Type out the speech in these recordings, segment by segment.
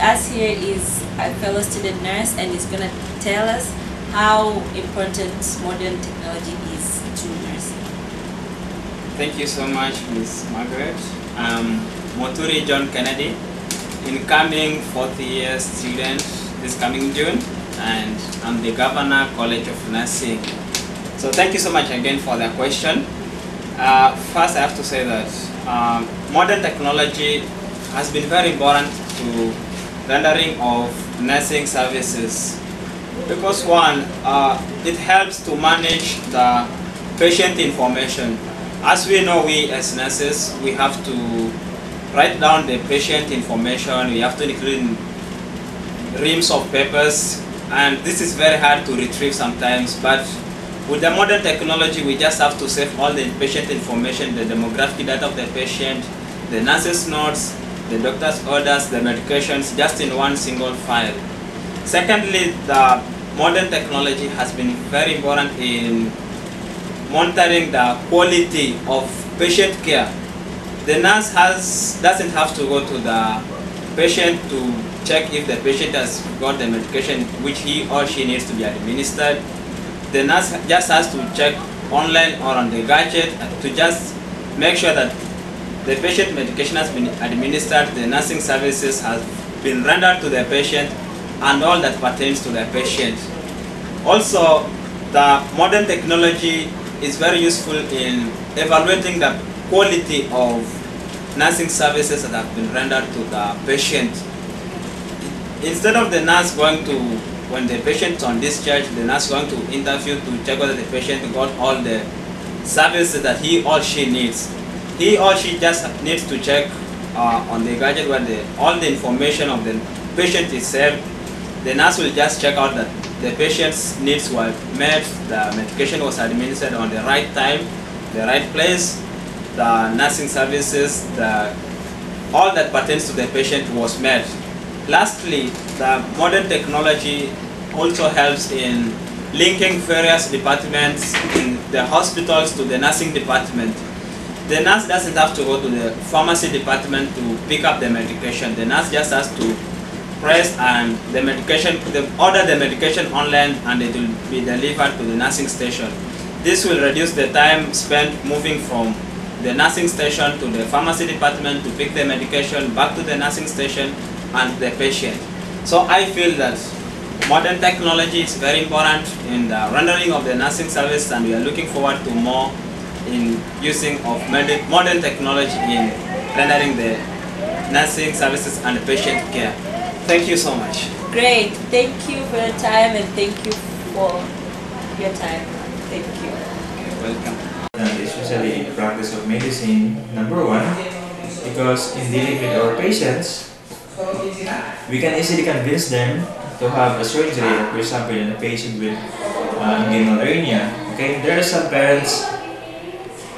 Us here is a fellow student nurse and is going to tell us how important modern technology is to nursing. Thank you so much, Ms. Margaret. I'm Moturi John Kennedy, incoming fourth year student this coming June, and I'm the Governor College of Nursing. So thank you so much again for the question. First, I have to say that modern technology has been very important to rendering of nursing services because one, it helps to manage the patient information. As we know, we as nurses, we have to write down the patient information, we have to include reams of papers, and this is very hard to retrieve sometimes, but with the modern technology, we just have to save all the patient information, the demographic data of the patient, the nurse's notes, the doctor's orders, the medications, just in one single file. Secondly, the modern technology has been very important in monitoring the quality of patient care. The nurse doesn't have to go to the patient to check if the patient has got the medication which he or she needs to be administered. The nurse just has to check online or on the gadget to just make sure that the patient medication has been administered, the nursing services has been rendered to the patient, and all that pertains to the patient. Also, the modern technology is very useful in evaluating the quality of nursing services that have been rendered to the patient. Instead of the nurse going to, when the patient is on discharge, the nurse going to interview to check whether the patient got all the services that he or she needs. He or she just needs to check on the gadget where all the information of the patient is saved. The nurse will just check out that the patient's needs were met, the medication was administered on the right time, the right place, the nursing services, all that pertains to the patient was met. Lastly, the modern technology also helps in linking various departments in the hospitals to the nursing department. The nurse doesn't have to go to the pharmacy department to pick up the medication. The nurse just has to press and order the medication online, and it will be delivered to the nursing station. This will reduce the time spent moving from the nursing station to the pharmacy department to pick the medication, back to the nursing station and the patient. So I feel that modern technology is very important in the rendering of the nursing service, and we are looking forward to more in using of modern technology in rendering the nursing services and patient care. Thank you so much. Great. Thank you for your time, and thank you for your time. Thank you. Okay, welcome. And especially in the practice of medicine, number one, because in dealing with our patients, we can easily convince them to have a surgery. For example, in a patient with inguinal hernia. Okay, there are some parents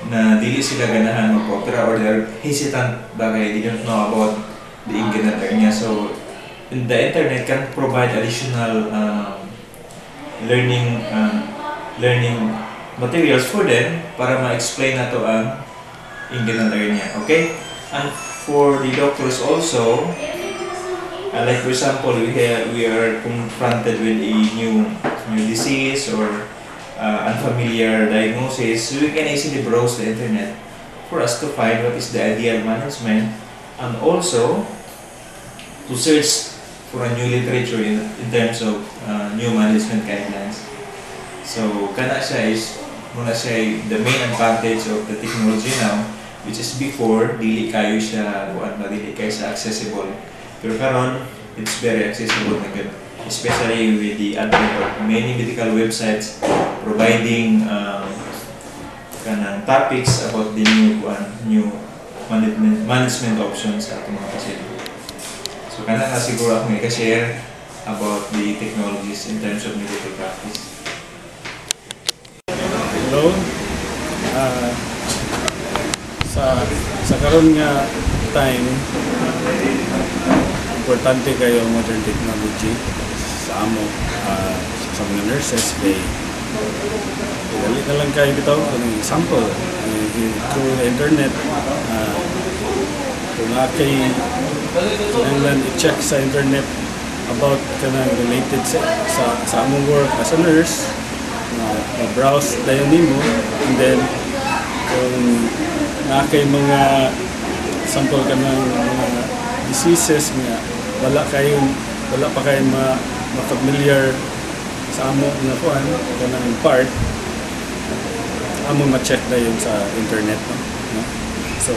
na dili sila ganahan mag-opera, or they're hesitant bagay, they don't know about the inguinal hernia. So the internet can provide additional learning materials for them para ma-explain na to ang inguinal hernia. Okay? And for the doctors also, like for example, we are confronted with a new disease or unfamiliar diagnosis, so we can easily browse the internet for us to find what is the ideal management, and also to search for a new literature in terms of new management guidelines. So kana siya is muna siya the main advantage of the technology now, which is before dili kayo siya dili kayo siya accessible. Pero karon it's very accessible na good, especially with the advent of many medical websites providing kanang topics about the new management options sa atong mga pasyente. So kana na siguro ako i-share about the technologies in terms of medical practice. Hello. Sa karon nga time, importante kayo ang modern technology sa amo sa mga nurses. Kay dali na lang kayo bitaw ng example through the internet. Kung kay kailangan i-check sa internet about kanang related sa among work as a nurse, browse tayo nimo, and then kung nakay mga sample ka ng mga diseases nga wala pa kayo ma-familiar sa amo nga kuan kanang part, amo ma-check na yun sa internet, no? So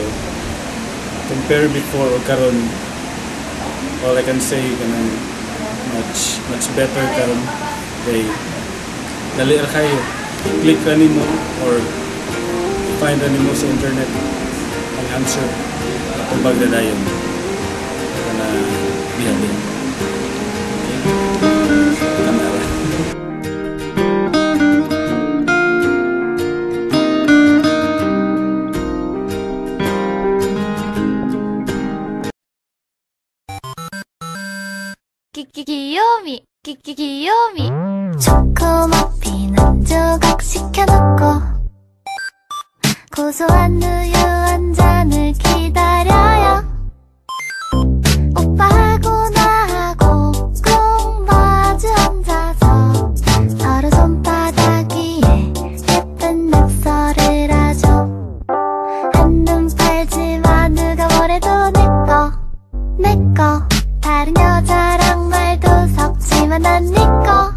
compare before o karon, all I can say kanang much better karon kay dali ra kayo click ra nimo or find ra nimo sa internet ang answer kung pagdadayon kana biyahin. Kamera. 귀요미 초코머핀 조각 시켜놓고 고소한 우유 한 잔을 기다려요. 오빠하고 나하고 꼭 마주 앉아서 서로 손바닥 위에 예쁜 낙서를 하죠. 한눈 팔지마 누가 뭐래도 내꺼 다른 여자랑 말도 섞지만 난 니꺼